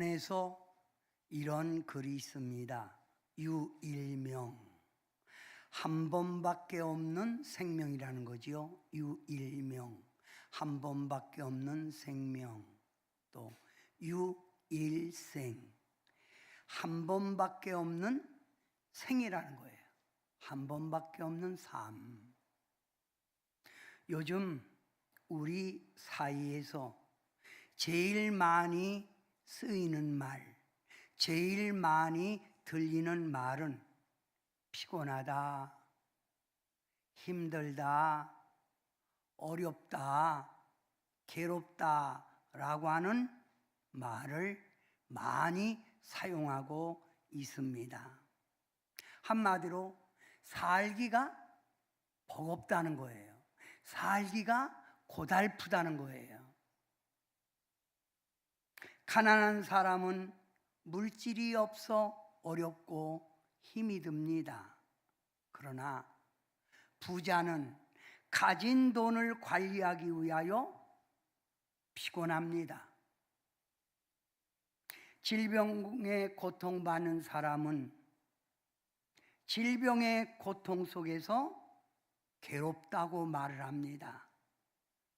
에서 이런 글이 있습니다. 유일명, 한 번밖에 없는 생명이라는 거지요. 유일명, 한 번밖에 없는 생명. 또 유일생, 한 번밖에 없는 생이라는 거예요. 한 번밖에 없는 삶. 요즘 우리 사이에서 제일 많이 쓰이는 말, 제일 많이 들리는 말은 피곤하다, 힘들다, 어렵다, 괴롭다 라고 하는 말을 많이 사용하고 있습니다. 한마디로 살기가 버겁다는 거예요. 살기가 고달프다는 거예요. 가난한 사람은 물질이 없어 어렵고 힘이 듭니다. 그러나 부자는 가진 돈을 관리하기 위하여 피곤합니다. 질병에 고통받는 사람은 질병의 고통 속에서 괴롭다고 말을 합니다.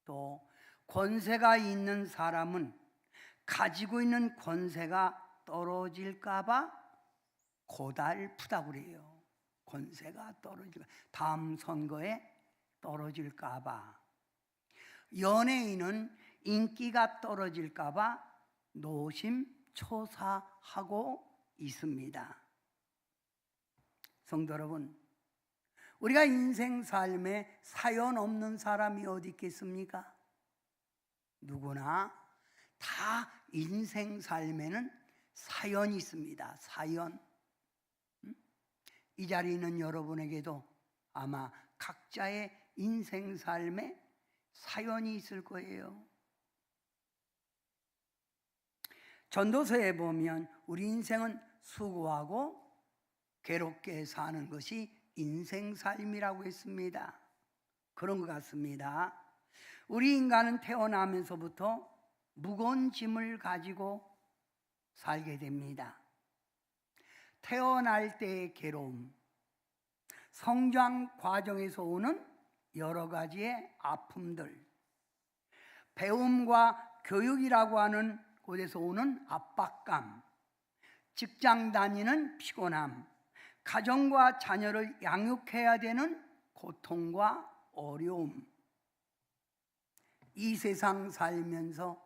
또 권세가 있는 사람은 가지고 있는 권세가 떨어질까 봐 고달프다고 그래요. 권세가 떨어질까, 다음 선거에 떨어질까 봐. 연예인은 인기가 떨어질까 봐 노심초사하고 있습니다. 성도 여러분, 우리가 인생 삶에 사연 없는 사람이 어디 있겠습니까? 누구나 다 인생 삶에는 사연이 있습니다. 사연. 이 자리에 있는 여러분에게도 아마 각자의 인생 삶에 사연이 있을 거예요. 전도서에 보면 우리 인생은 수고하고 괴롭게 사는 것이 인생 삶이라고 했습니다. 그런 것 같습니다. 우리 인간은 태어나면서부터 무거운 짐을 가지고 살게 됩니다. 태어날 때의 괴로움, 성장 과정에서 오는 여러 가지의 아픔들, 배움과 교육이라고 하는 곳에서 오는 압박감, 직장 다니는 피곤함, 가정과 자녀를 양육해야 되는 고통과 어려움. 이 세상 살면서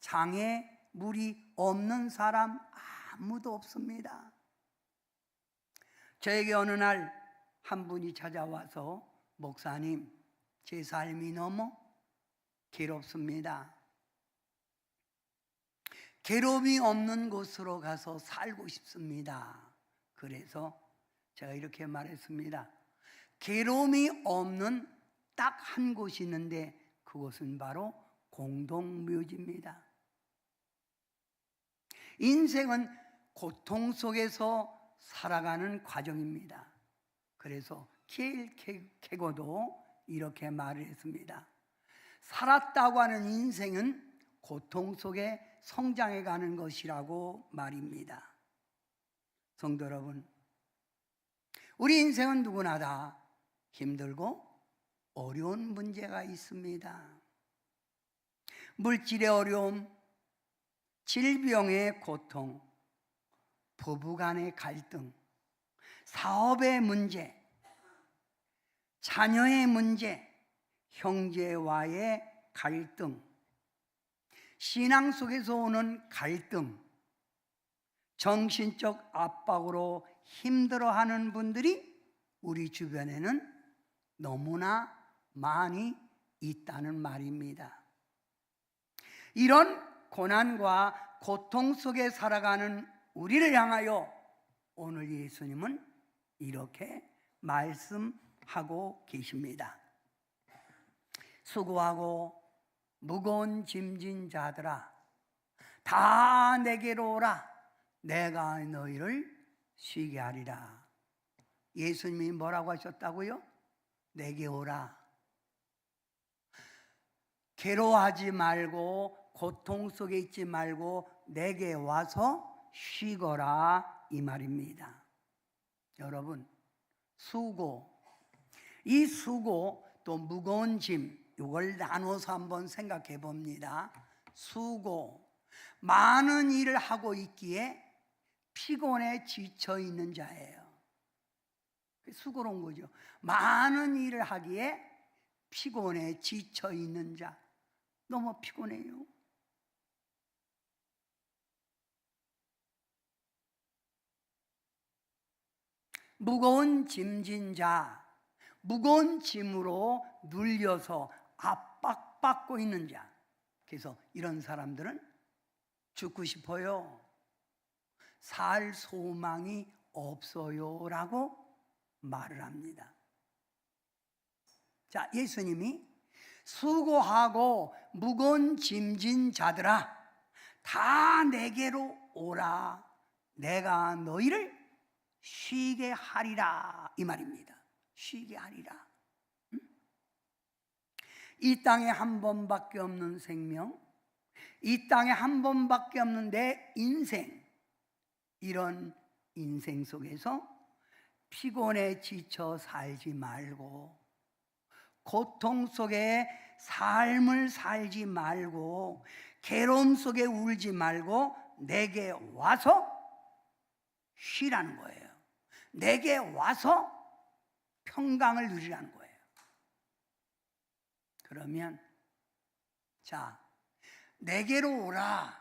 장애물이 없는 사람 아무도 없습니다. 저에게 어느 날 한 분이 찾아와서 목사님, 제 삶이 너무 괴롭습니다. 괴로움이 없는 곳으로 가서 살고 싶습니다. 그래서 제가 이렇게 말했습니다. 괴로움이 없는 딱 한 곳이 있는데 그곳은 바로 공동묘지입니다. 인생은 고통 속에서 살아가는 과정입니다. 그래서 길 캐고도 이렇게 말을 했습니다. 살았다고 하는 인생은 고통 속에 성장해 가는 것이라고 말입니다. 성도 여러분, 우리 인생은 누구나 다 힘들고 어려운 문제가 있습니다. 물질의 어려움, 질병의 고통, 부부간의 갈등, 사업의 문제, 자녀의 문제, 형제와의 갈등, 신앙 속에서 오는 갈등, 정신적 압박으로 힘들어하는 분들이 우리 주변에는 너무나 많이 있다는 말입니다. 이런 고난과 고통 속에 살아가는 우리를 향하여 오늘 예수님은 이렇게 말씀하고 계십니다. 수고하고 무거운 짐진 자들아, 다 내게로 오라. 내가 너희를 쉬게 하리라. 예수님이 뭐라고 하셨다고요? 내게 오라. 괴로워하지 말고 고통 속에 있지 말고 내게 와서 쉬거라 이 말입니다. 여러분, 수고, 이 수고 또 무거운 짐, 이걸 나눠서 한번 생각해 봅니다. 수고, 많은 일을 하고 있기에 피곤해 지쳐 있는 자예요. 수고로운 거죠. 많은 일을 하기에 피곤해 지쳐 있는 자. 너무 피곤해요. 무거운 짐진 자, 무거운 짐으로 눌려서 압박받고 있는 자. 그래서 이런 사람들은 죽고 싶어요, 살 소망이 없어요 라고 말을 합니다. 자, 예수님이 수고하고 무거운 짐진 자들아 다 내게로 오라, 내가 너희를 쉬게 하리라 이 말입니다. 쉬게 하리라. 이 땅에 한 번밖에 없는 생명, 이 땅에 한 번밖에 없는 내 인생, 이런 인생 속에서 피곤에 지쳐 살지 말고, 고통 속에 삶을 살지 말고, 괴로움 속에 울지 말고 내게 와서 쉬라는 거예요. 내게 와서 평강을 누리라는 거예요. 그러면 자, 내게로 오라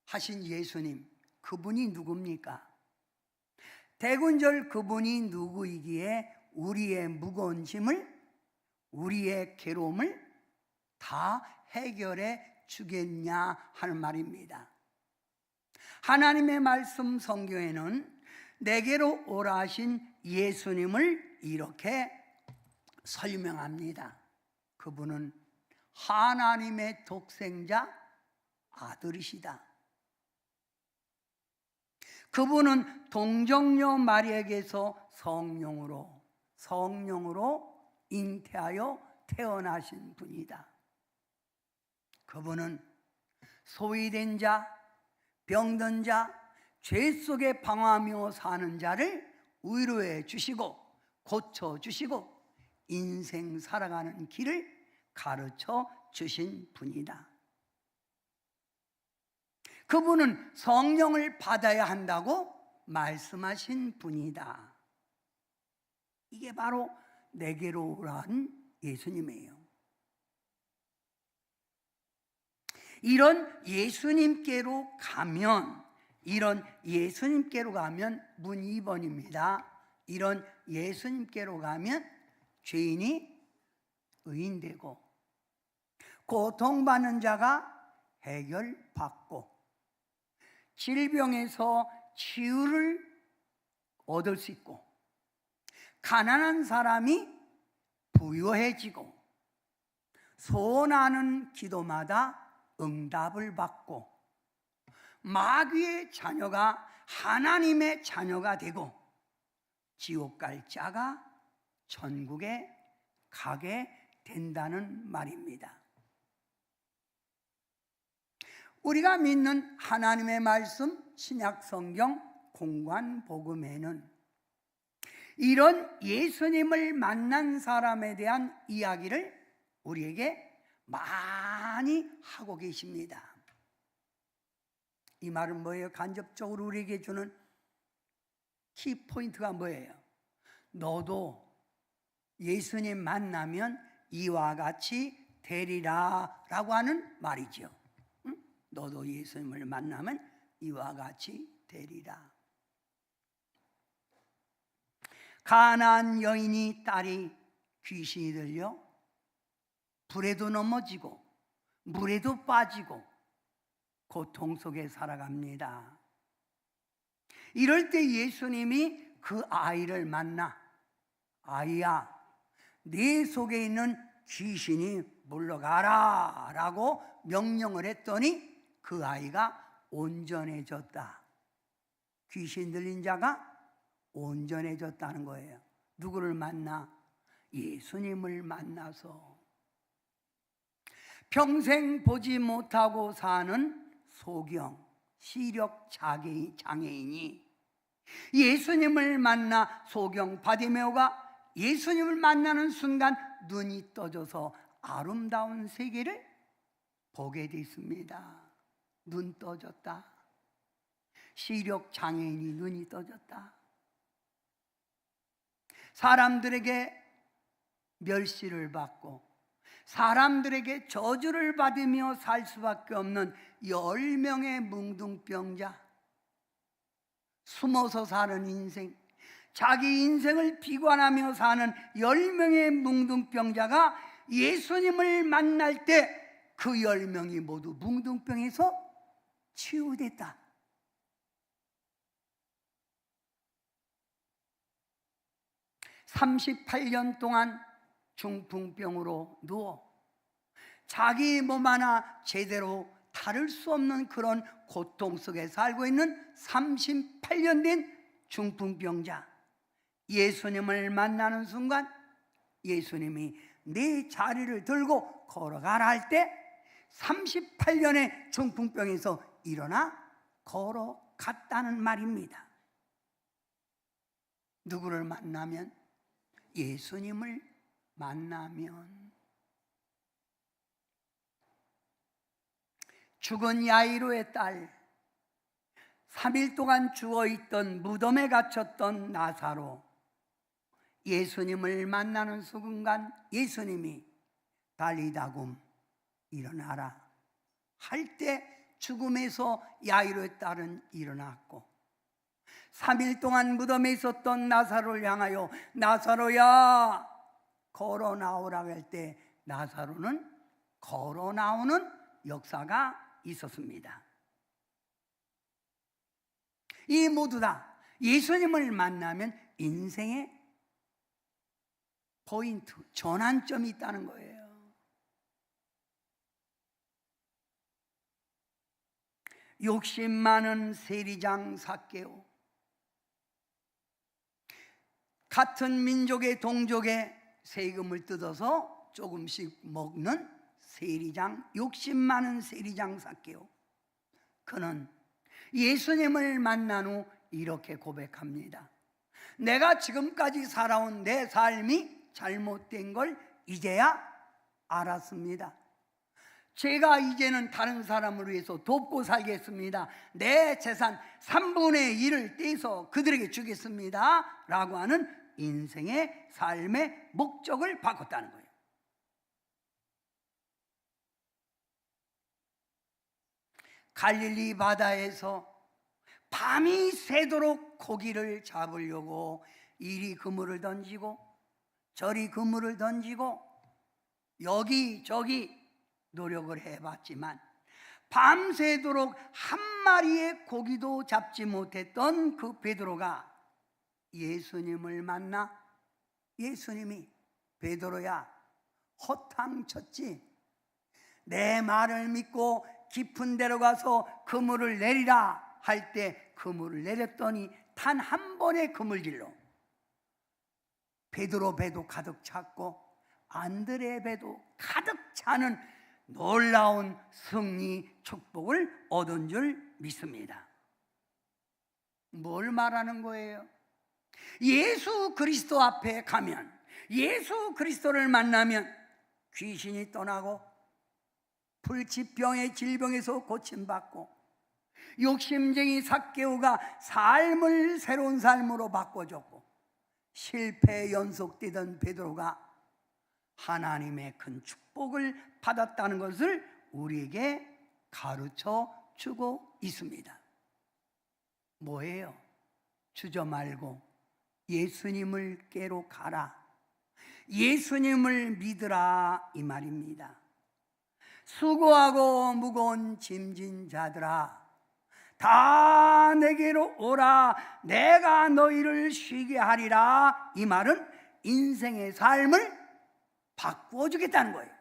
하신 예수님, 그분이 누굽니까? 대군절 그분이 누구이기에 우리의 무거운 짐을, 우리의 괴로움을 다 해결해 주겠냐 하는 말입니다. 하나님의 말씀 성경에는 내게로 오라 하신 예수님을 이렇게 설명합니다. 그분은 하나님의 독생자 아들이시다. 그분은 동정녀 마리아에게서 성령으로 잉태하여 태어나신 분이다. 그분은 소외된 자, 병든 자, 죄 속에 방황하며 사는 자를 위로해 주시고 고쳐 주시고 인생 살아가는 길을 가르쳐 주신 분이다. 그분은 성령을 받아야 한다고 말씀하신 분이다. 이게 바로 내게로 오라는 예수님이에요. 이런 예수님께로 가면 문 2번입니다. 이런 예수님께로 가면 죄인이 의인되고 고통받는 자가 해결받고 질병에서 치유를 얻을 수 있고 가난한 사람이 부유해지고 소원하는 기도마다 응답을 받고 마귀의 자녀가 하나님의 자녀가 되고 지옥 갈 자가 천국에 가게 된다는 말입니다. 우리가 믿는 하나님의 말씀 신약 성경 공관 복음에는 이런 예수님을 만난 사람에 대한 이야기를 우리에게 많이 하고 계십니다. 이 말은 뭐예요? 간접적으로 우리에게 주는 키포인트가 뭐예요? 너도 예수님 만나면 이와 같이 되리라 라고 하는 말이죠. 너도 예수님을 만나면 이와 같이 되리라. 가나안 여인이 딸이 귀신이 들려 불에도 넘어지고 물에도 빠지고 고통 속에 살아갑니다. 이럴 때 예수님이 그 아이를 만나 아이야, 네 속에 있는 귀신이 물러가라 라고 명령을 했더니 그 아이가 온전해졌다. 귀신 들린 자가 온전해졌다는 거예요. 누구를 만나? 예수님을 만나서. 평생 보지 못하고 사는 소경, 시력 장애인이 예수님을 만나 소경 바디메오가 예수님을 만나는 순간 눈이 떠져서 아름다운 세계를 보게 됐습니다. 눈 떠졌다. 시력 장애인이 눈이 떠졌다. 사람들에게 멸시를 받고 사람들에게 저주를 받으며 살 수밖에 없는 10명의 뭉둥병자, 숨어서 사는 인생, 자기 인생을 비관하며 사는 10명의 뭉둥병자가 예수님을 만날 때 그 10명이 모두 뭉둥병에서 치유됐다. (38년) 동안 중풍병으로 누워 자기 몸 하나 제대로 다룰 수 없는 그런 고통 속에 살고 있는 38년 된 중풍병자, 예수님을 만나는 순간 예수님이 내 자리를 들고 걸어가라 할 때 38년의 중풍병에서 일어나 걸어갔다는 말입니다. 누구를 만나면? 예수님을 만나면. 죽은 야이로의 딸, 3일 동안 죽어있던 무덤에 갇혔던 나사로, 예수님을 만나는 순간 예수님이 달리다굼 일어나라 할 때 죽음에서 야이로의 딸은 일어났고, 3일 동안 무덤에 있었던 나사로를 향하여 나사로야 걸어 나오라고 할 때 나사로는 걸어 나오는 역사가 있었습니다. 이 모두 다 예수님을 만나면 인생의 포인트, 전환점이 있다는 거예요. 욕심 많은 세리장 삭개오, 같은 민족의 동족의 세금을 뜯어서 조금씩 먹는 세리장, 욕심 많은 세리장 삭개오, 그는 예수님을 만난 후 이렇게 고백합니다. 내가 지금까지 살아온 내 삶이 잘못된 걸 이제야 알았습니다. 제가 이제는 다른 사람을 위해서 돕고 살겠습니다. 내 재산 3분의 1을 떼서 그들에게 주겠습니다 라고 하는 인생의 삶의 목적을 바꿨다는 거예요. 갈릴리 바다에서 밤이 새도록 고기를 잡으려고 이리 그물을 던지고 저리 그물을 던지고 여기저기 노력을 해봤지만 밤새도록 한 마리의 고기도 잡지 못했던 그 베드로가 예수님을 만나 예수님이 베드로야 허탕쳤지, 내 말을 믿고 깊은 데로 가서 그물을 내리라 할 때 그물을 내렸더니 단 한 번의 그물질로 베드로 배도 가득 찼고 안드레 배도 가득 차는 놀라운 승리 축복을 얻은 줄 믿습니다. 뭘 말하는 거예요? 예수 그리스도 앞에 가면, 예수 그리스도를 만나면 귀신이 떠나고 불치병의 질병에서 고침받고 욕심쟁이 삭개오가 삶을 새로운 삶으로 바꿔줬고 실패에 연속되던 베드로가 하나님의 큰 축복을 받았다는 것을 우리에게 가르쳐 주고 있습니다. 뭐예요? 주저 말고 예수님을 께로 가라, 예수님을 믿으라 이 말입니다. 수고하고 무거운 짐진 자들아 다 내게로 오라, 내가 너희를 쉬게 하리라. 이 말은 인생의 삶을 바꾸어 주겠다는 거예요.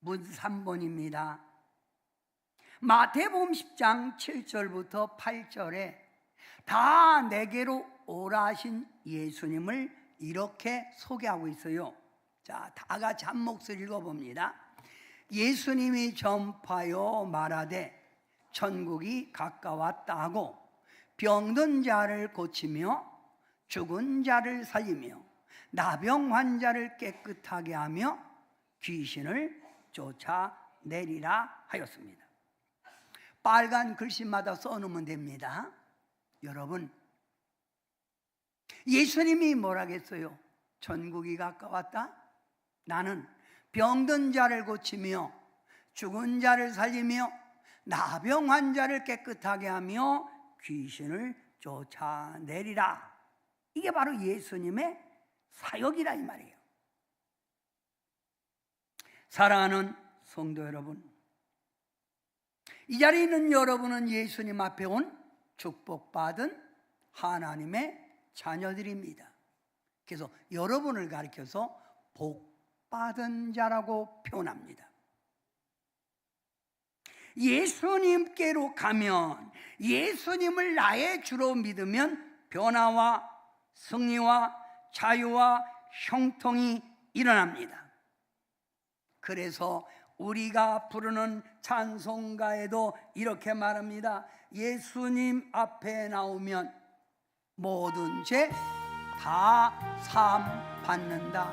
문 3번입니다. 마태복음 10장 7절부터 8절에 다 내게로 오라 하신 예수님을 이렇게 소개하고 있어요. 자, 다 같이 한 목소리 읽어봅니다. 예수님이 전파하여 말하되 천국이 가까웠다 하고 병든 자를 고치며 죽은 자를 살리며 나병 환자를 깨끗하게 하며 귀신을 쫓아내리라 하였습니다. 빨간 글씨마다 써놓으면 됩니다. 여러분, 예수님이 뭐라겠어요? 천국이 가까웠다? 나는 병든 자를 고치며 죽은 자를 살리며 나병 환자를 깨끗하게 하며 귀신을 쫓아내리라. 이게 바로 예수님의 사역이라 이 말이에요. 사랑하는 성도 여러분, 이 자리에 있는 여러분은 예수님 앞에 온 축복받은 하나님의 자녀들입니다. 그래서 여러분을 가리켜서 복받은 자라고 표현합니다. 예수님께로 가면, 예수님을 나의 주로 믿으면 변화와 승리와 자유와 형통이 일어납니다. 그래서 우리가 부르는 찬송가에도 이렇게 말합니다. 예수님 앞에 나오면 모든 죄 다 사함 받는다.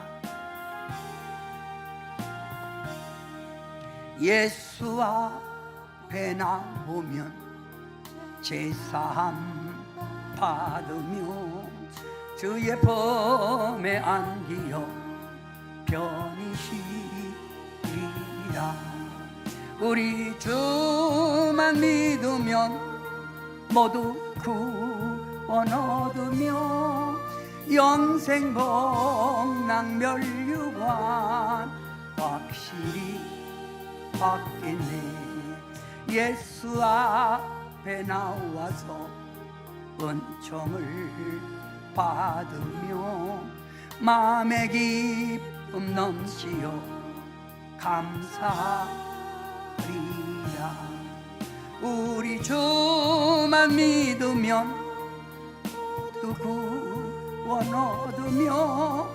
예수 앞에 나오면 제사함 받으며 주의 품에 안기어 편히 쉬리라. 우리 주만 믿으면 모두 구원 얻으며 영생 복락 멸류관 확실히 받겠네. 예수 앞에 나와서 은총을 받으며 마음의 기쁨 넘치어 감사리라. 우리 주만 믿으면 또 구원 얻으며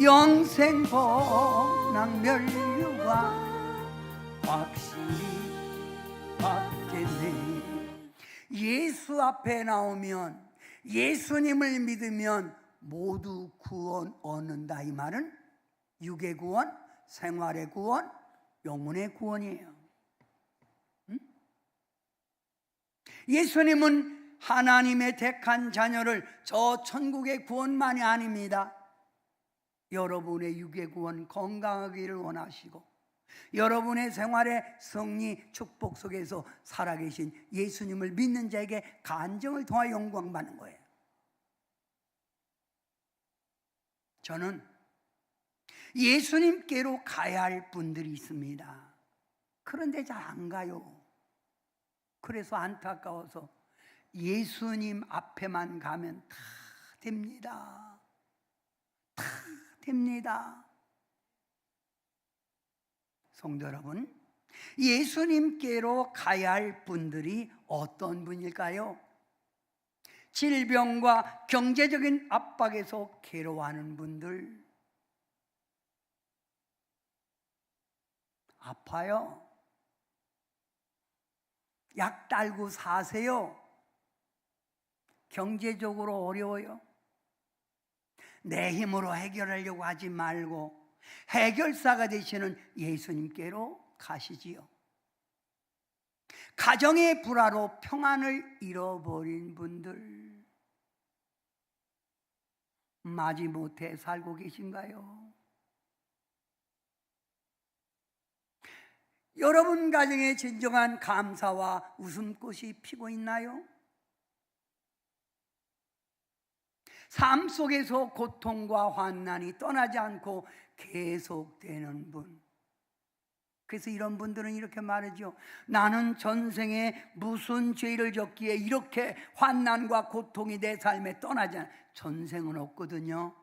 영생 복락 멸류관 확실히 받겠네. 예수 앞에 나오면, 예수님을 믿으면 모두 구원 얻는다. 이 말은 육의 구원, 생활의 구원, 영혼의 구원이에요. 예수님은 하나님의 택한 자녀를 저 천국의 구원만이 아닙니다. 여러분의 육의 구원 건강하기를 원하시고 여러분의 생활의 승리 축복 속에서 살아계신 예수님을 믿는 자에게 간증을 통하여 영광받는 거예요. 저는 예수님께로 가야 할 분들이 있습니다. 그런데 잘 안 가요. 그래서 안타까워서 예수님 앞에만 가면 다 됩니다. 다 됩니다. 성도 여러분, 예수님께로 가야 할 분들이 어떤 분일까요? 질병과 경제적인 압박에서 괴로워하는 분들, 아파요. 약 달고 사세요. 경제적으로 어려워요. 내 힘으로 해결하려고 하지 말고 해결사가 되시는 예수님께로 가시지요. 가정의 불화로 평안을 잃어버린 분들, 마지못해 살고 계신가요? 여러분 가정에 진정한 감사와 웃음꽃이 피고 있나요? 삶 속에서 고통과 환난이 떠나지 않고 계속되는 분, 그래서 이런 분들은 이렇게 말하죠. 나는 전생에 무슨 죄를 졌기에 이렇게 환난과 고통이 내 삶에 떠나지 않아. 전생은 없거든요.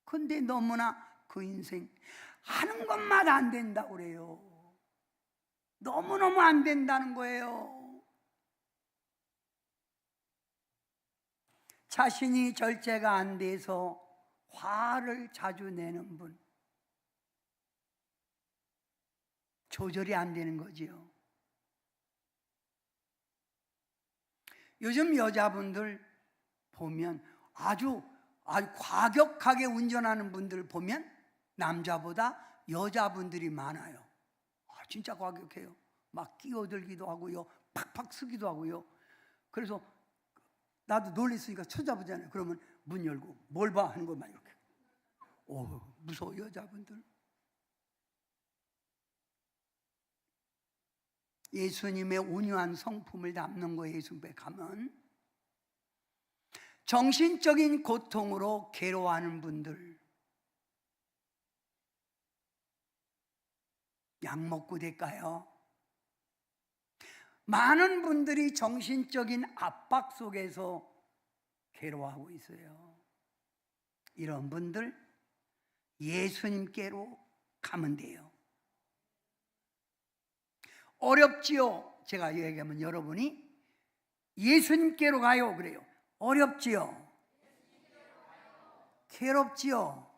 근데 너무나 그 인생 하는 것마다 안 된다고 그래요. 너무너무 안 된다는 거예요. 자신이 절제가 안 돼서 화를 자주 내는 분, 조절이 안 되는 거지요. 요즘 여자분들 보면 아주 과격하게 운전하는 분들 보면 남자보다 여자분들이 많아요. 진짜 과격해요. 막 끼어들기도 하고요, 팍팍 쓰기도 하고요. 그래서 나도 놀랬으니까 쳐다보잖아요. 그러면 문 열고 뭘 봐 하는 것만 이렇게. 무서워 여자분들. 예수님의 온유한 성품을 담는 거예요. 예수님에 가면 정신적인 고통으로 괴로워하는 분들, 약 먹고 될까요? 많은 분들이 정신적인 압박 속에서 괴로워하고 있어요. 이런 분들 예수님께로 가면 돼요. 어렵지요? 제가 얘기하면 여러분이 예수님께로 가요 그래요. 어렵지요? 괴롭지요?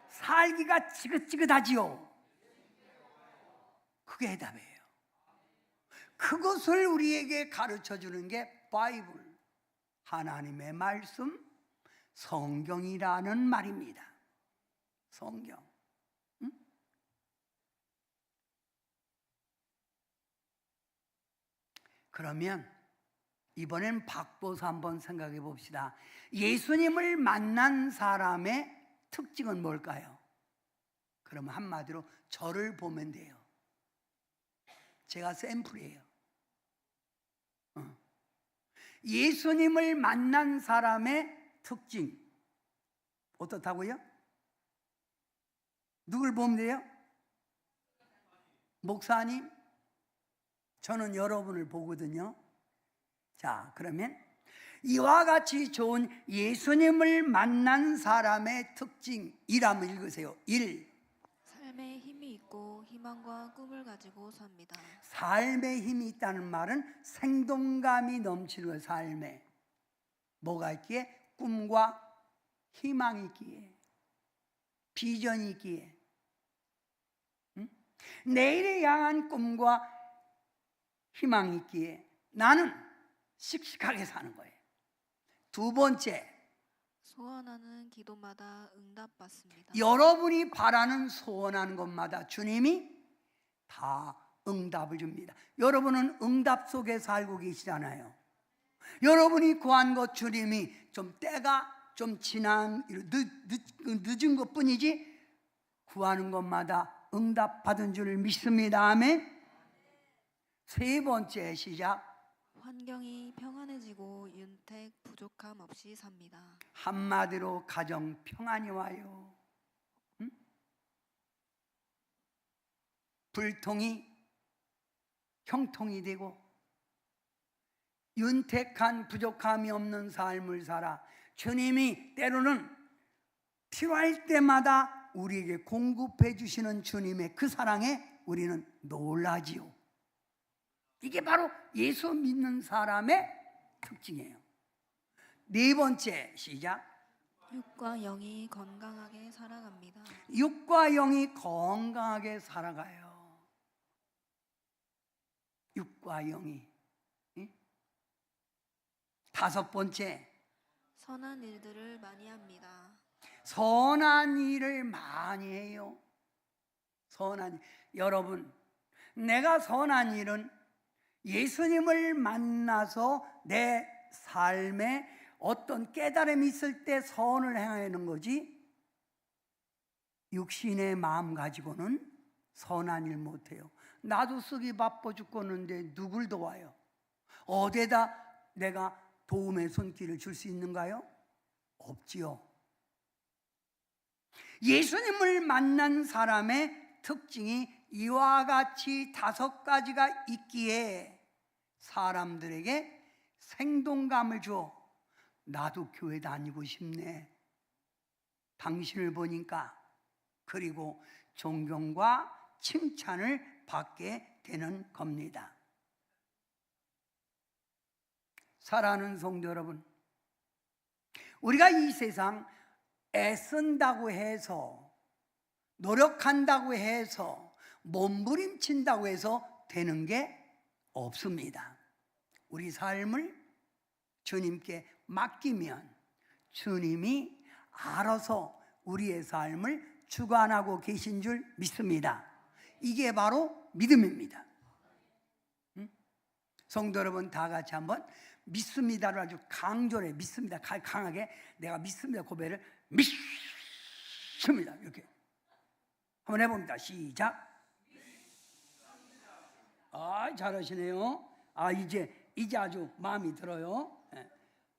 살기가 지긋지긋하지요? 그게 해답이에요. 그것을 우리에게 가르쳐 주는 게 바이블, 하나님의 말씀, 성경이라는 말입니다. 성경. 응? 그러면 이번엔 박보서 한번 생각해 봅시다. 예수님을 만난 사람의 특징은 뭘까요? 그러면 한마디로 저를 보면 돼요. 제가 샘플이에요. 예수님을 만난 사람의 특징 어떻다고요? 누굴 보면 돼요? 목사님? 저는 여러분을 보거든요. 자, 그러면 이와 같이 좋은 예수님을 만난 사람의 특징이라면 읽으세요. 1. 삶에 힘이 있고 희망과 꿈을 가지고 삽니다. 삶에 힘이 있다는 말은 생동감이 넘치는 거예요. 삶에 뭐가 있기에? 꿈과 희망이 있기에, 비전이 있기에, 내일에 향한 꿈과 희망이 있기에 나는 씩씩하게 사는 거예요. 두 번째, 소원하는 기도마다 응답받습니다. 여러분이 바라는 소원하는 것마다 주님이 다 응답을 줍니다. 여러분은 응답 속에 살고 계시잖아요. 여러분이 구한 것 주님이 좀 때가 좀 늦은 것 뿐이지 구하는 것마다 응답 받은 줄 믿습니다. 아멘. 세 번째, 시작. 환경이 평안해지고 윤택 부족함 없이 삽니다. 한마디로 가정 평안이 와요. 불통이 형통이 되고 윤택한 부족함이 없는 삶을 살아 주님이 때로는 필요할 때마다 우리에게 공급해 주시는 주님의 그 사랑에 우리는 놀라지요. 이게 바로 예수 믿는 사람의 특징이에요. 네 번째, 시작. 육과 영이 건강하게 살아갑니다. 육과 영이 건강하게 살아가요. 육과 영이. 다섯 번째, 선한 일들을 많이 합니다. 선한 일을 많이 해요. 선한 일. 여러분, 내가 선한 일은 예수님을 만나서 내 삶에 어떤 깨달음이 있을 때 선을 행하는 거지, 육신의 마음 가지고는 선한 일 못해요. 나도 쓰기 바빠 죽겠는데 누굴 도와요? 어디에다 내가 도움의 손길을 줄 수 있는가요? 없지요. 예수님을 만난 사람의 특징이 이와 같이 5가지가 있기에 사람들에게 생동감을 줘. 나도 교회 다니고 싶네. 당신을 보니까. 그리고 존경과 칭찬을 받게 되는 겁니다. 사랑하는 성도 여러분, 우리가 이 세상 애쓴다고 해서, 노력한다고 해서, 몸부림친다고 해서 되는 게 없습니다. 우리 삶을 주님께 맡기면 주님이 알아서 우리의 삶을 주관하고 계신 줄 믿습니다. 이게 바로 믿음입니다. 성도 여러분, 다 같이 한번 믿습니다를 아주 강조해, 믿습니다, 강하게 내가 믿습니다 고백을 믿습니다 이렇게 한번 해봅니다. 시작. 잘하시네요. 이제 아주 마음이 들어요.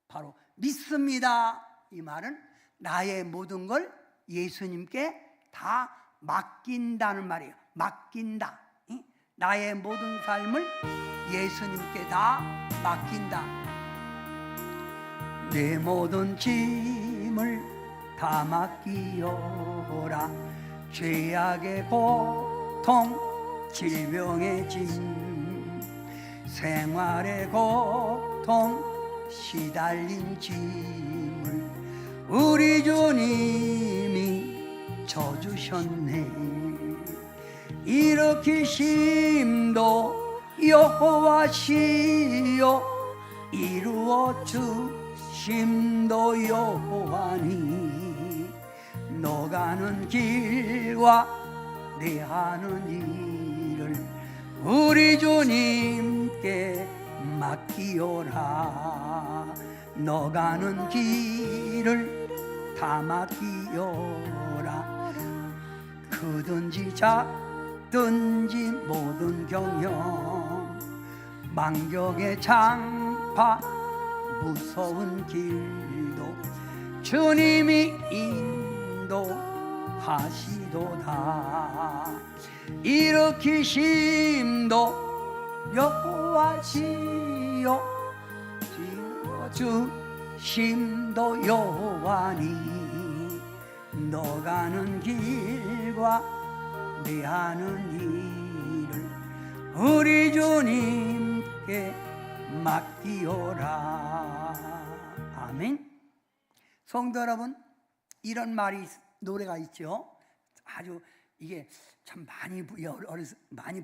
바로 믿습니다. 이 말은 나의 모든 걸 예수님께 다 맡긴다는 말이에요. 맡긴다. 나의 모든 삶을 예수님께 다 맡긴다. 내 모든 짐을 다 맡기어라. 죄악의 고통, 질병의 짐, 생활의 고통, 시달린 짐을 우리 주님이 져주셨네. 일으키심도 여호와시요, 이루어 주심도 여호와니. 너가는 길과 내 하는 일을 우리 주님께 맡기어라. 너가는 길을 다 맡기어라. 크든지 작든지 모든 경영, 망경의 장파 무서운 길도 주님이 인도하시도다. 일으키심도 여호와시요, 주심도 여호와니. 너가는 길과 내 하는 일을 우리 주님께 맡기어라. 아멘. 성도 여러분, 이런 노래가 있죠. 아주 이게 참 많이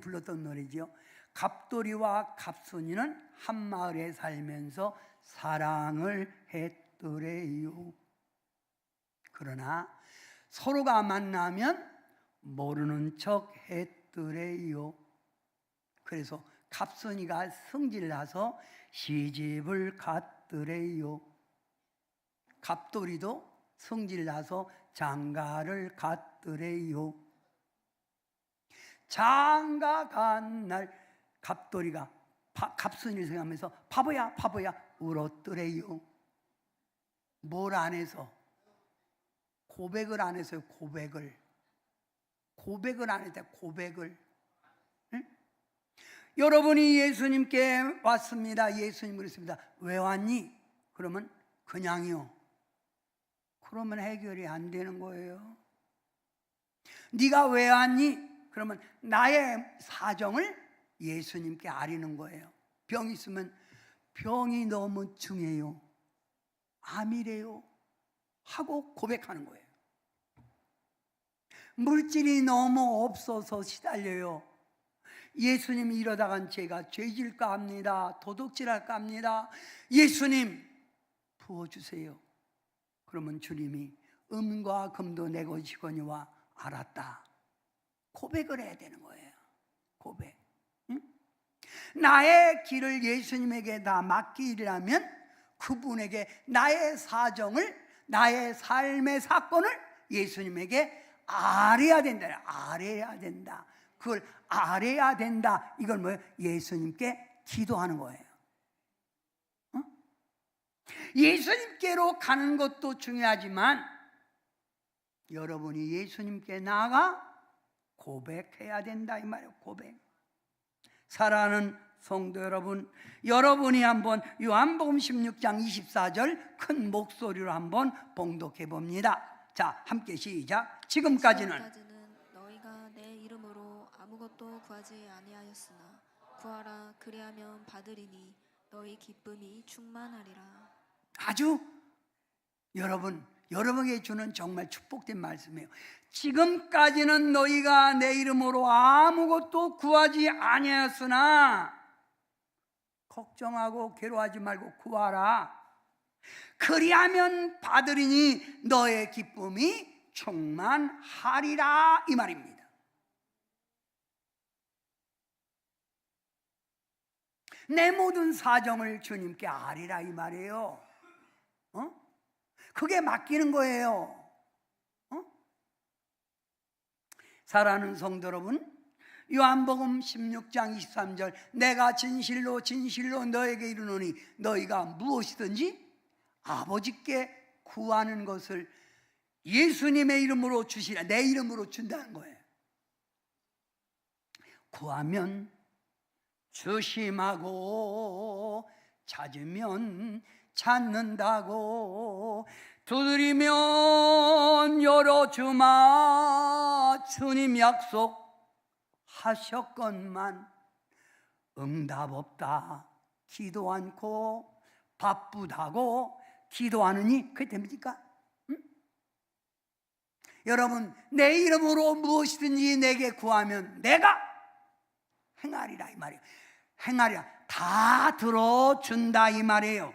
불렀던 노래죠. 갑돌이와 갑순이는 한 마을에 살면서 사랑을 했더래요. 그러나 서로가 만나면 모르는 척 했더래요. 그래서 갑순이가 성질나서 시집을 갔더래요. 갑돌이도 성질나서 장가를 갔더래요. 장가 간 날 갑돌이가 갑순이를 생각하면서 바보야 바보야 울었더래요. 뭘 안 해서? 고백을 안 했어요. 고백을 안 했다. 고백을. 응? 여러분이 예수님께 왔습니다. 예수님 그랬습니다. 왜 왔니? 그러면 그냥요. 그러면 해결이 안 되는 거예요. 네가 왜 왔니? 그러면 나의 사정을 예수님께 아리는 거예요. 병 있으면 병이 너무 중해요. 암이래요. 하고 고백하는 거예요. 물질이 너무 없어서 시달려요. 예수님, 이러다간 제가 죄질까 합니다. 도둑질할까 합니다. 예수님 부어주세요. 그러면 주님이 음과 금도 내 것이거니와 알았다. 고백을 해야 되는 거예요. 고백. 응? 나의 길을 예수님에게 다 맡기려면 그분에게 나의 사정을, 나의 삶의 사건을 예수님에게 아뢰야 된다. 아뢰야 된다. 그걸 아뢰야 된다. 이걸 뭐예요? 예수님께 기도하는 거예요. 어? 예수님께로 가는 것도 중요하지만 여러분이 예수님께 나아가 고백해야 된다 이 말이에요. 고백. 사랑하는 성도 여러분, 여러분이 한번 요한복음 16장 24절 큰 목소리로 한번 봉독해 봅니다. 자, 함께 시작. 지금까지는 너희가 내 이름으로 아무것도 구하지 아니하였으나 구하라, 그리하면 받으리니 너희 기쁨이 충만하리라. 아주 여러분에게 주는 정말 축복된 말씀이에요. 지금까지는 너희가 내 이름으로 아무것도 구하지 아니하였으나 걱정하고 괴로워하지 말고 구하라. 그리하면 받으리니 너의 기쁨이 충만하리라, 이 말입니다. 내 모든 사정을 주님께 아리라, 이 말이에요. 그게 맡기는 거예요. 사랑하는 성도 여러분, 요한복음 16장 23절, 내가 진실로 진실로 너에게 이르노니 너희가 무엇이든지 아버지께 구하는 것을 예수님의 이름으로 주시라. 내 이름으로 준다는 거예요. 구하면 주심하고 찾으면 찾는다고, 두드리면 열어주마. 주님 약속하셨건만 응답 없다, 기도 않고 바쁘다고 기도하느니 그게 됩니까? 여러분, 내 이름으로 무엇이든지 내게 구하면 내가 행하리라, 이 말이에요. 행하리라, 다 들어준다, 이 말이에요.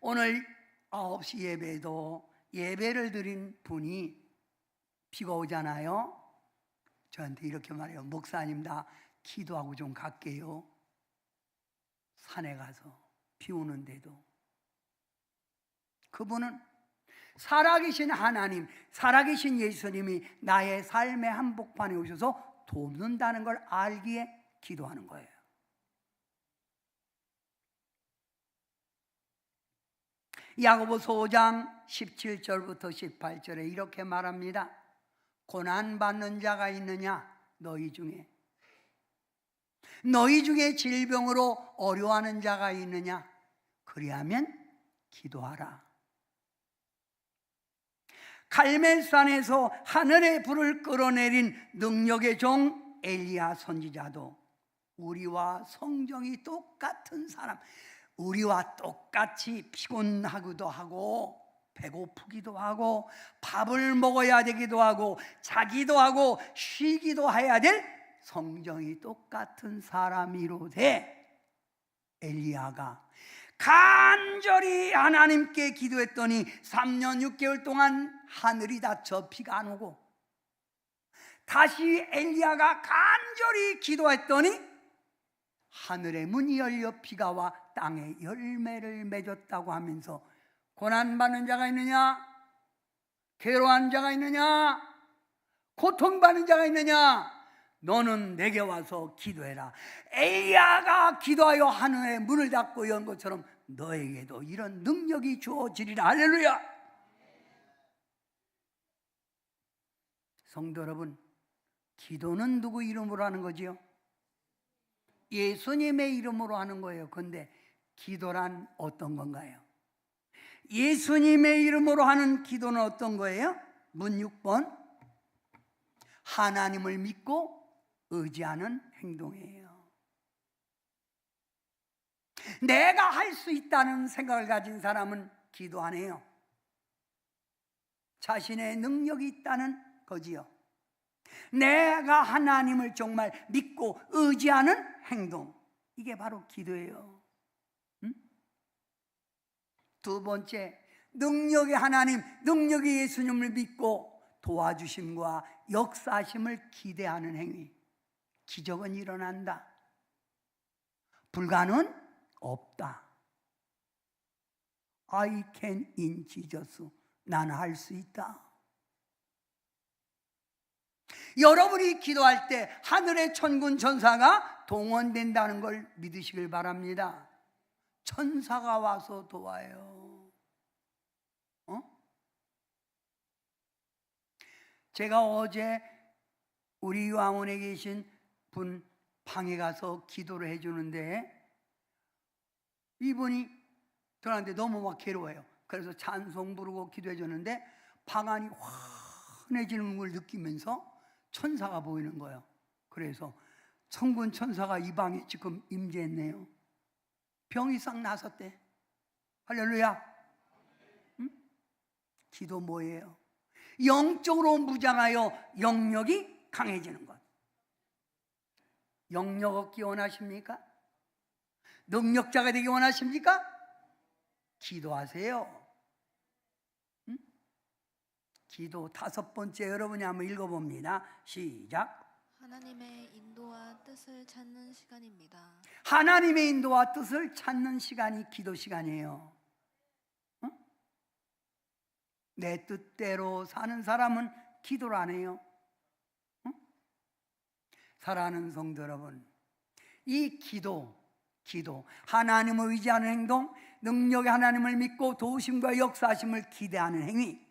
오늘 9시 예배도 예배를 드린 분이 비가 오잖아요. 저한테 이렇게 말해요. 목사님, 나 기도하고 좀 갈게요. 산에 가서 비 오는데도. 그분은 살아계신 하나님, 살아계신 예수님이 나의 삶의 한복판에 오셔서 돕는다는 걸 알기에 기도하는 거예요. 야고보서 5장 17절부터 18절에 이렇게 말합니다. 고난받는 자가 있느냐? 너희 중에 질병으로 어려워하는 자가 있느냐? 그리하면 기도하라. 갈멜산에서 하늘의 불을 끌어내린 능력의 종 엘리야 선지자도 우리와 성정이 똑같은 사람, 우리와 똑같이 피곤하기도 하고 배고프기도 하고 밥을 먹어야 되기도 하고 자기도 하고 쉬기도 해야 될 성정이 똑같은 사람이로되, 엘리야가 간절히 하나님께 기도했더니 3년 6개월 동안 하늘이 닫혀 비가 안 오고, 다시 엘리야가 간절히 기도했더니 하늘의 문이 열려 비가 와 땅에 열매를 맺었다고 하면서, 고난받는 자가 있느냐? 괴로워하는 자가 있느냐? 고통받는 자가 있느냐? 너는 내게 와서 기도해라. 엘리야가 기도하여 하늘의 문을 닫고 연 것처럼 너에게도 이런 능력이 주어지리라. 할렐루야. 성도 여러분, 기도는 누구 이름으로 하는 거지요? 예수님의 이름으로 하는 거예요. 그런데 기도란 어떤 건가요? 예수님의 이름으로 하는 기도는 어떤 거예요? 문 6번, 하나님을 믿고 의지하는 행동이에요. 내가 할 수 있다는 생각을 가진 사람은 기도 안 해요. 자신의 능력이 있다는 거지요. 내가 하나님을 정말 믿고 의지하는 행동, 이게 바로 기도예요. 두 번째, 능력의 하나님, 능력의 예수님을 믿고 도와주심과 역사하심을 기대하는 행위. 기적은 일어난다. 불가능은 없다. I can in Jesus. 나는 할 수 있다. 여러분이 기도할 때 하늘의 천군 천사가 동원된다는 걸 믿으시길 바랍니다. 천사가 와서 도와요. 제가 어제 우리 요양원에 계신 분 방에 가서 기도를 해주는데, 이분이 저한테 너무 막 괴로워요. 그래서 찬송 부르고 기도해 주는데 방 안이 환해지는 걸 느끼면서 천사가 보이는 거예요. 그래서 천군 천사가 이 방에 지금 임재했네요. 병이 싹 나섰대. 할렐루야. 응? 기도 뭐예요? 영적으로 무장하여 영력이 강해지는 것. 영력 얻기 원하십니까? 능력자가 되기 원하십니까? 기도하세요. 응? 기도 5번째 여러분이 한번 읽어봅니다. 시작. 하나님의 인도와 뜻을 찾는 시간입니다. 하나님의 인도와 뜻을 찾는 시간이 기도 시간이에요. 응? 내 뜻대로 사는 사람은 기도를 안 해요. 응? 사랑하는 성도 여러분, 이 기도 하나님을 의지하는 행동, 능력의 하나님을 믿고 도우심과 역사하심을 기대하는 행위,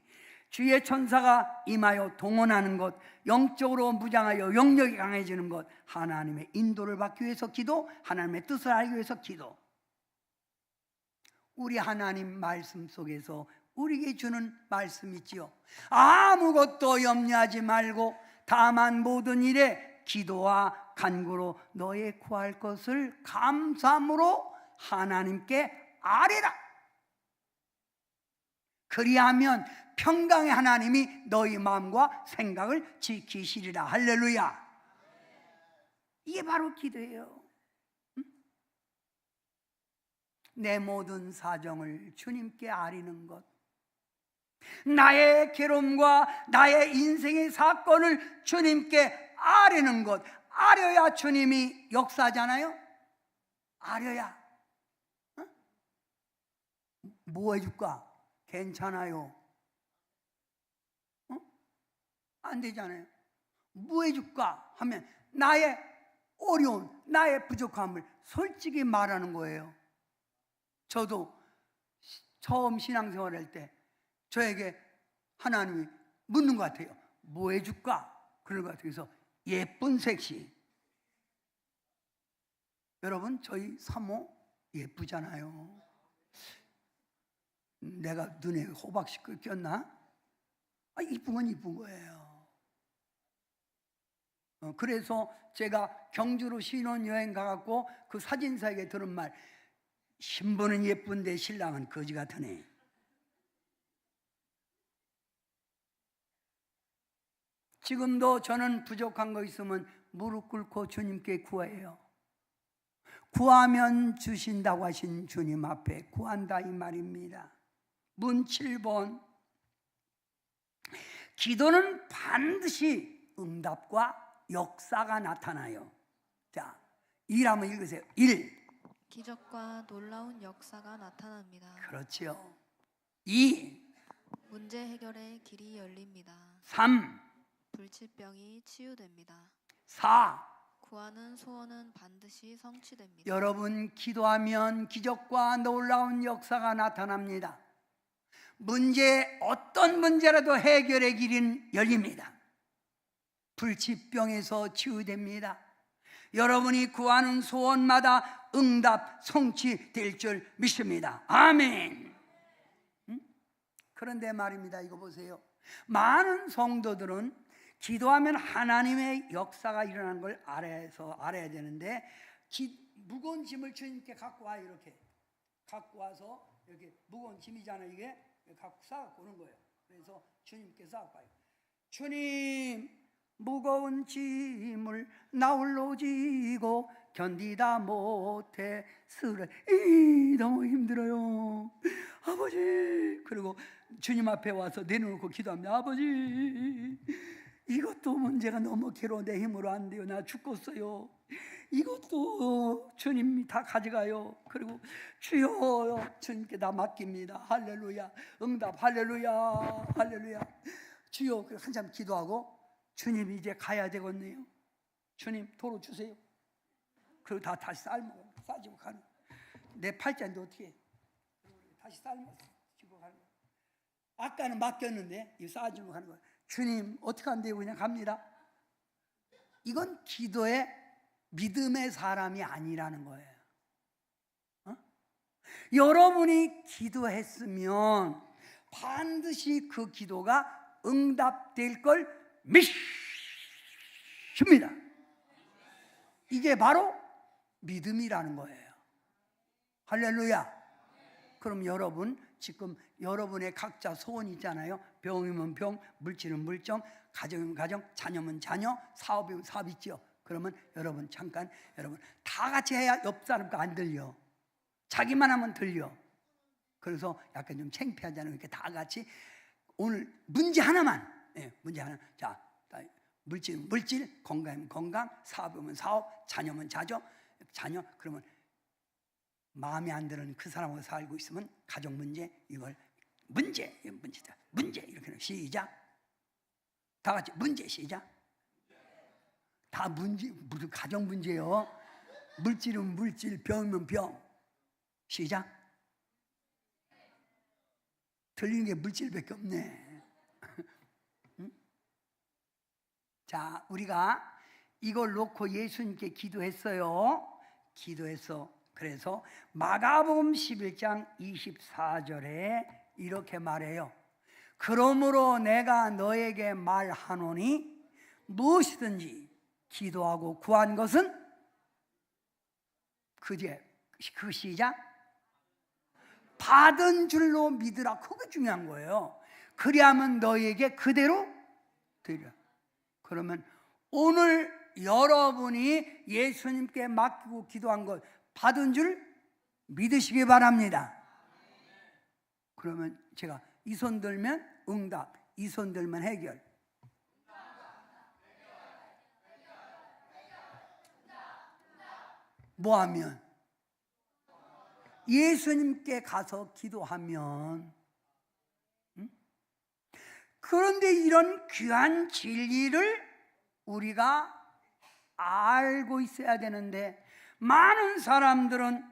주의 천사가 임하여 동원하는 것, 영적으로 무장하여 영력이 강해지는 것, 하나님의 인도를 받기 위해서 기도, 하나님의 뜻을 알기 위해서 기도. 우리 하나님 말씀 속에서 우리에게 주는 말씀 있지요. 아무것도 염려하지 말고 다만 모든 일에 기도와 간구로 너의 구할 것을 감사함으로 하나님께 아뢰라. 그리하면 평강의 하나님이 너희 마음과 생각을 지키시리라. 할렐루야. 이게 바로 기도예요. 내 모든 사정을 주님께 아뢰는 것, 나의 괴로움과 나의 인생의 사건을 주님께 아뢰는 것, 아뢰야 주님이 역사하잖아요. 아뢰야. 뭐 해줄까? 괜찮아요. 안 되잖아요. 뭐 해줄까 하면 나의 어려움, 나의 부족함을 솔직히 말하는 거예요. 저도 처음 신앙생활할 때 저에게 하나님이 묻는 것 같아요. 뭐 해줄까? 그런 것 같아요. 그래서 예쁜 색시. 여러분, 저희 사모 예쁘잖아요. 내가 눈에 호박씨 꼈나? 이쁜 건 이쁜 거예요. 그래서 제가 경주로 신혼여행 가갖고 그 사진사에게 들은 말, 신부는 예쁜데 신랑은 거지 같으네. 지금도 저는 부족한 거 있으면 무릎 꿇고 주님께 구해요. 구하면 주신다고 하신 주님 앞에 구한다 이 말입니다. 문 7번. 기도는 반드시 응답과 역사가 나타나요. 자, 1 한번 읽으세요. 1. 기적과 놀라운 역사가 나타납니다. 그렇지요. 2. 문제 해결의 길이 열립니다. 3. 불치병이 치유됩니다. 4. 구하는 소원은 반드시 성취됩니다. 여러분, 기도하면 기적과 놀라운 역사가 나타납니다. 어떤 문제라도 해결의 길은 열립니다. 불치병에서 치유됩니다. 여러분이 구하는 소원마다 응답, 성취될 줄 믿습니다. 아멘. 그런데 말입니다. 이거 보세요. 많은 성도들은 기도하면 하나님의 역사가 일어나는 걸 알아야 되는데, 무거운 짐을 주님께 갖고 와. 이렇게 갖고 와서, 이렇게 무거운 짐이잖아요. 이게 갖고 싸갖고 오는 거예요. 그래서 주님께 싸갖고 와요. 주님, 무거운 짐을 나 홀로 지고 견디다 못해 너무 힘들어요, 아버지. 그리고 주님 앞에 와서 내놓고 기도합니다. 아버지, 이것도 문제가 너무 괴로워. 내 힘으로 안 돼요. 나 죽겠어요. 이것도 주님이 다 가져가요. 그리고 주여, 주님께 다 맡깁니다. 할렐루야. 응답. 할렐루야. 할렐루야. 주여. 한참 기도하고, 주님 이제 가야 되겠네요. 주님 도로 주세요. 그리고 다시 싸지고 가는. 내 팔자인데 어떻게 해? 다시 싸지고 가는 거야. 아까는 맡겼는데 이거 싸지고 가는 거야. 주님 어떻게 안 돼요? 그냥 갑니다. 이건 기도의 믿음의 사람이 아니라는 거예요. 여러분이 기도했으면 반드시 그 기도가 응답될 걸 믿습니다. 이게 바로 믿음이라는 거예요. 할렐루야. 그럼 여러분 지금 여러분의 각자 소원이 있잖아요. 병이면 병, 물질은 물정, 가정이면 가정, 자녀면 자녀, 사업이면 사업 있죠. 그러면 여러분 잠깐 여러분 다 같이 해야 옆 사람 거 안 들려. 자기만 하면 들려. 그래서 약간 좀 창피하잖아요. 이렇게 다 같이 오늘 문제 하나만, 문제 하나. 자, 물질은 물질, 건강이면 건강, 사업이면 사업, 자녀면 자녀. 그러면 마음에 안 드는 그 사람하고 살고 있으면 가정 문제, 이걸 문제다. 문제 이렇게 시작. 다 같이 문제 시작. 다 문제 무슨 가정 문제요? 물질은 물질, 병이면 병. 시작. 들리는 게 물질밖에 없네. 응? 자, 우리가 이걸 놓고 예수님께 기도했어요. 그래서 마가복음 11장 24절에 이렇게 말해요. 그러므로 내가 너에게 말하노니 무엇이든지 기도하고 구한 것은 그 시작 받은 줄로 믿으라. 그게 중요한 거예요. 그리하면 너에게 그대로 되리라. 그러면 오늘 여러분이 예수님께 맡기고 기도한 것 받은 줄 믿으시기 바랍니다. 그러면 제가 이 손 들면 응답, 이 손 들면 해결. 뭐 하면? 예수님께 가서 기도하면. 그런데 이런 귀한 진리를 우리가 알고 있어야 되는데 많은 사람들은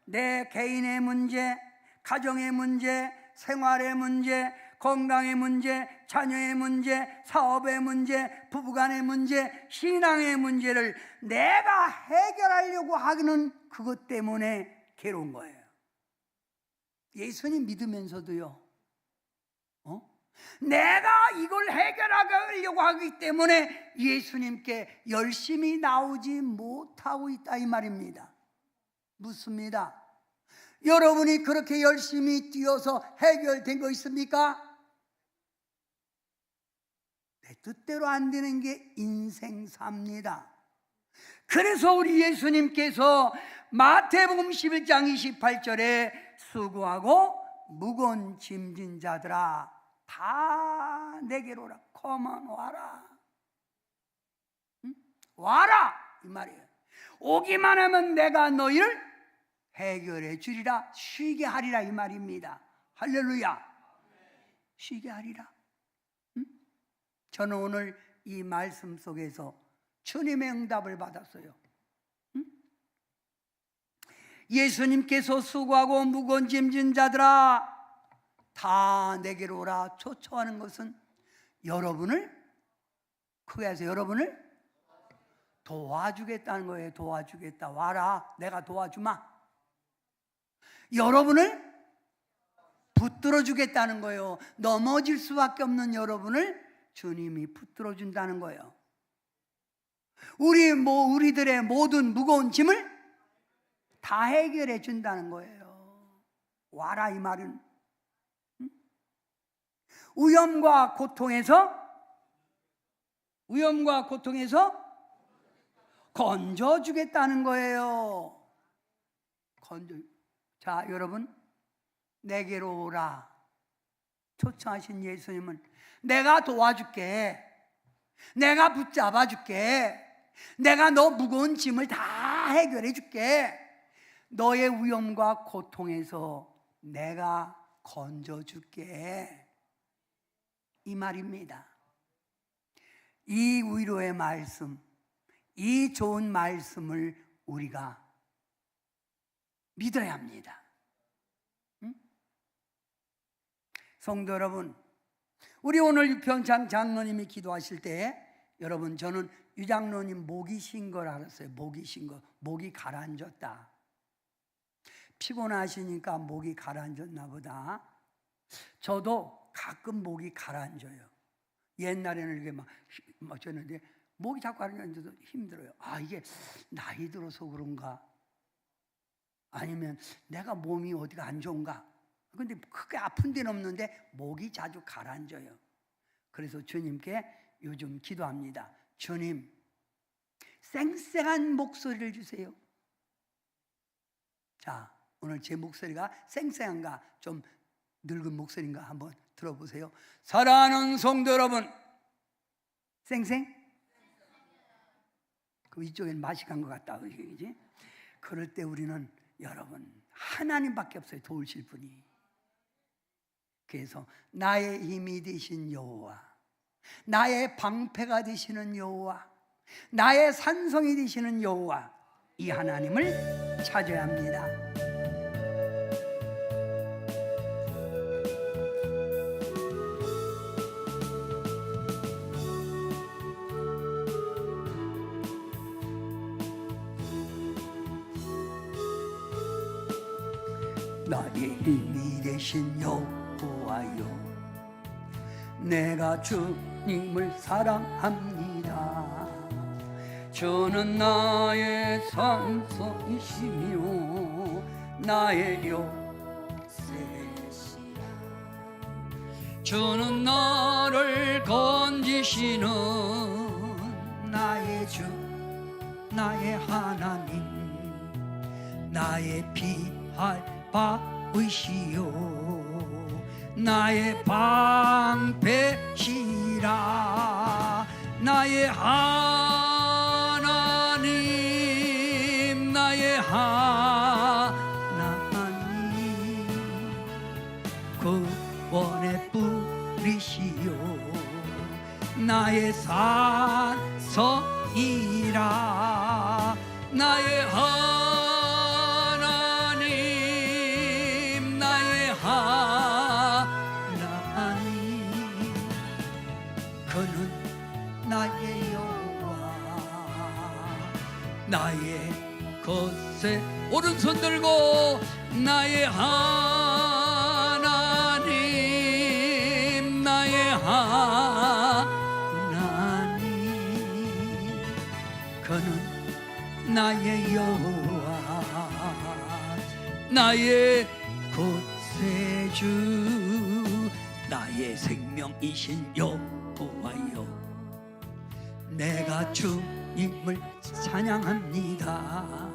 내 개인의 문제, 가정의 문제, 생활의 문제, 건강의 문제, 자녀의 문제, 사업의 문제, 부부간의 문제, 신앙의 문제를 내가 해결하려고 하는 그것 때문에 괴로운 거예요. 예수님 믿으면서도요, 내가 이걸 해결하려고 하기 때문에 예수님께 열심히 나오지 못하고 있다 이 말입니다. 묻습니다. 여러분이 그렇게 열심히 뛰어서 해결된 거 있습니까? 내 뜻대로 안 되는 게 인생사입니다. 그래서 우리 예수님께서 마태복음 11장 28절에 수고하고 무거운 짐진 자들아 다 내게로 오라. Come on, 와라. 와라 이 말이에요. 오기만 하면 내가 너희를 해결해 주리라. 쉬게 하리라 이 말입니다. 할렐루야. 쉬게 하리라. 저는 오늘 이 말씀 속에서 주님의 응답을 받았어요. 예수님께서 수고하고 무거운 짐진 자들아 다 내게로 오라 초청하는 것은 여러분을, 크게 해서 여러분을 도와주겠다는 거예요. 도와주겠다. 와라. 내가 도와주마. 여러분을 붙들어 주겠다는 거예요. 넘어질 수밖에 없는 여러분을 주님이 붙들어 준다는 거예요. 우리들의 모든 무거운 짐을 다 해결해 준다는 거예요. 와라 이 말은 위험과 고통에서 건져주겠다는 거예요. 자, 여러분, 내게로 오라 초청하신 예수님은 내가 도와줄게, 내가 붙잡아 줄게, 내가 너 무거운 짐을 다 해결해 줄게, 너의 위험과 고통에서 내가 건져줄게 이 말입니다. 이 위로의 말씀, 이 좋은 말씀을 우리가 믿어야 합니다. 성도 여러분, 우리 오늘 유평창 장로님이 기도하실 때 여러분 저는 유 장로님 목이 쉰 걸 알았어요. 목이 쉰 거, 목이 가라앉았다. 피곤하시니까 목이 가라앉았나 보다. 저도 가끔 목이 가라앉아요. 옛날에는 이렇게 막 졌는데 목이 자꾸 가라앉아서 힘들어요. 아, 이게 나이 들어서 그런가? 아니면 내가 몸이 어디가 안 좋은가? 근데 크게 아픈 데는 없는데 목이 자주 가라앉아요. 그래서 주님께 요즘 기도합니다. 주님, 쌩쌩한 목소리를 주세요. 자, 오늘 제 목소리가 쌩쌩한가 좀 늙은 목소리인가 한번 들어보세요. 사랑하는 성도 여러분, 쌩쌩? 그 이쪽엔 맛이 간 것 같다, 그지? 그럴 때 우리는 여러분 하나님밖에 없어요, 도우실 분이. 그래서 나의 힘이 되신 여호와, 나의 방패가 되시는 여호와, 나의 산성이 되시는 여호와, 이 하나님을 찾아야 합니다. 나의 힘이 되신 여호와여, 내가 주님을 사랑합니다. 주는 나의 산성이시며 나의 요새시라. 주는 나를 건지시는 나의 주, 나의 하나님, 나의 피할 바위시요 나의 방패시라. 나의 하나님, 나의 하나님, 구원의 뿌리시요 나의 산성이라. 나의 하나님, 나의 하나님, 그는 나의 여호와, 나의 것에 오른손 들고 나의 하나님, 나의 하나님, 그는 나의 여호와, 나의 구세주, 나의 생명이신 여호와여, 내가 주님을 찬양합니다.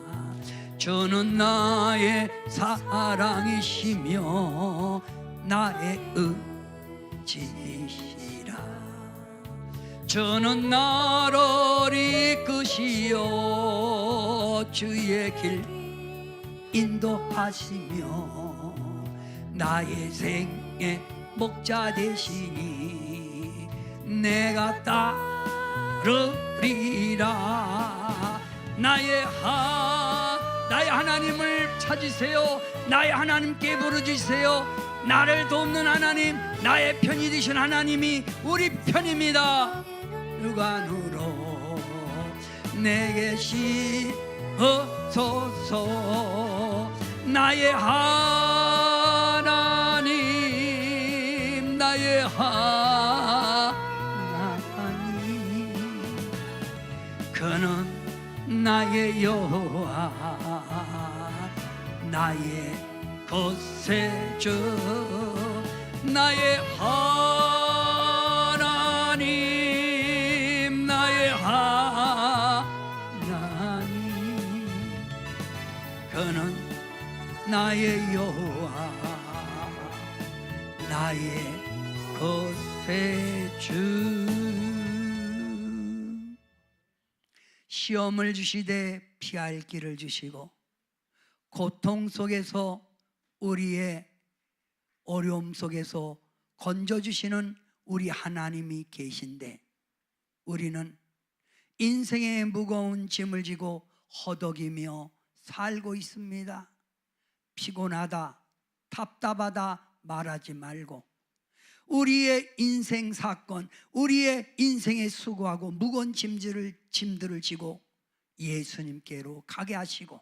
주는 나의 사랑이시며 나의 의지시라. 주는 나를 이끄시어 주의 길 인도하시며 나의 생의 목자 되시니 내가 따르리라. 나의 하나님을 찾으세요. 나의 하나님께 부르짖으세요. 나를 돕는 하나님, 나의 편이 되신 하나님이 우리 편입니다. 누가 누로 내게 시어서서 나의 하나님, 나의 하나님, 그는 나의 여호와, 나의 구세주, 나의 하나님, 나의 하나님, 그는 나의 여호와, 나의 구세주. 시험을 주시되 피할 길을 주시고 고통 속에서 우리의 어려움 속에서 건져주시는 우리 하나님이 계신데, 우리는 인생의 무거운 짐을 지고 허덕이며 살고 있습니다. 피곤하다, 답답하다 말하지 말고 우리의 인생 사건, 우리의 인생에 수고하고 무거운 짐들을 지고 예수님께로 가게 하시고,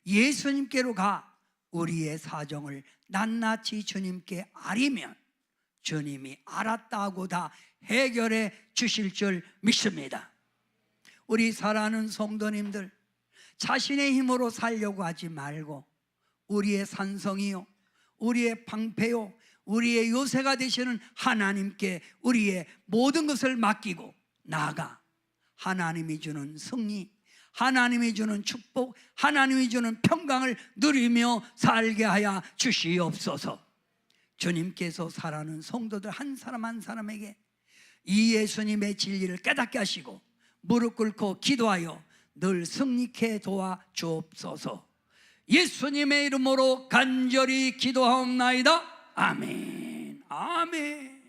예수님께로 가 우리의 사정을 낱낱이 주님께 아리면 주님이 알았다고 다 해결해 주실 줄 믿습니다. 우리 사랑하는 성도님들, 자신의 힘으로 살려고 하지 말고 우리의 산성이요, 우리의 방패요, 우리의 요새가 되시는 하나님께 우리의 모든 것을 맡기고 나아가 하나님이 주는 승리, 하나님이 주는 축복, 하나님이 주는 평강을 누리며 살게 하여 주시옵소서. 주님께서 사랑하는 성도들 한 사람 한 사람에게 이 예수님의 진리를 깨닫게 하시고 무릎 꿇고 기도하여 늘 승리케 도와 주옵소서. 예수님의 이름으로 간절히 기도하옵나이다. 아멘. 아멘.